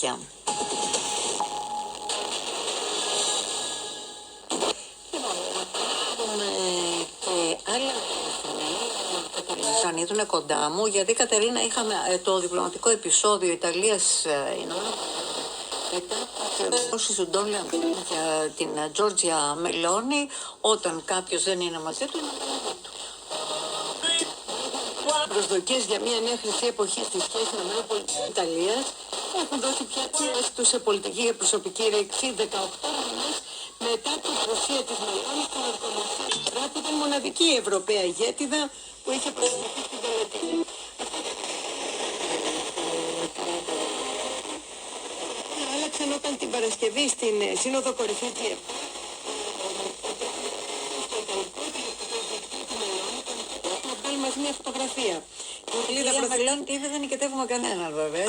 Και άλλα Κατερίνα είναι κοντά μου, γιατί Κατερίνα είχαμε το διπλωματικό επεισόδιο Ιταλίας-Ηνωμένων. Μετά από όσοι ζουντόλια για την Τζόρτζια Μελόνι, όταν κάποιος δεν είναι μαζί του, είναι μαζί του. Προσδοκίες για μια νέα χρυσή εποχή στη σχέση ΗΠΑ-Ιταλίας έχουν δώσει πια πίεση τους σε πολιτική και προσωπική ρήξη 18 μήνες μετά την προσία της Μελώνης στην ορκομοσία που ήταν μοναδική Ευρωπαία ηγέτιδα που είχε προσθεθεί στην τελετή. Άλλαξαν όταν την Παρασκευή στην Σύνοδο Κορυφή του μαζί μια φωτογραφία. Η Λίδα Μελώνη τι δεν νικητεύουμε κανέναν βέβαια.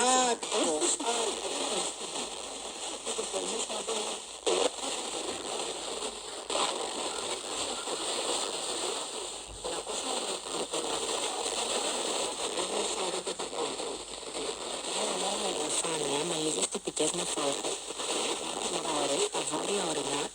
Με λίγες τυπικές μεθόδους. Ώρες, τα βόρεια ορεινά,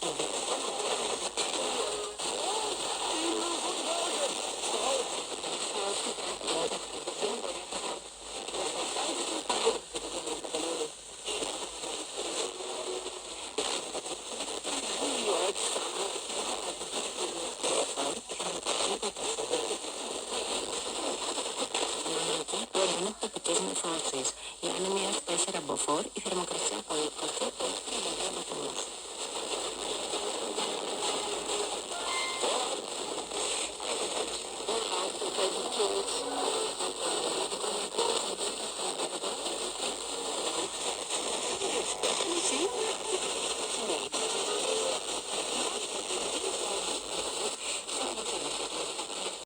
τοπικές μεθόδους. Για να μια 4 μποφόρ, η θερμοκρασία από 20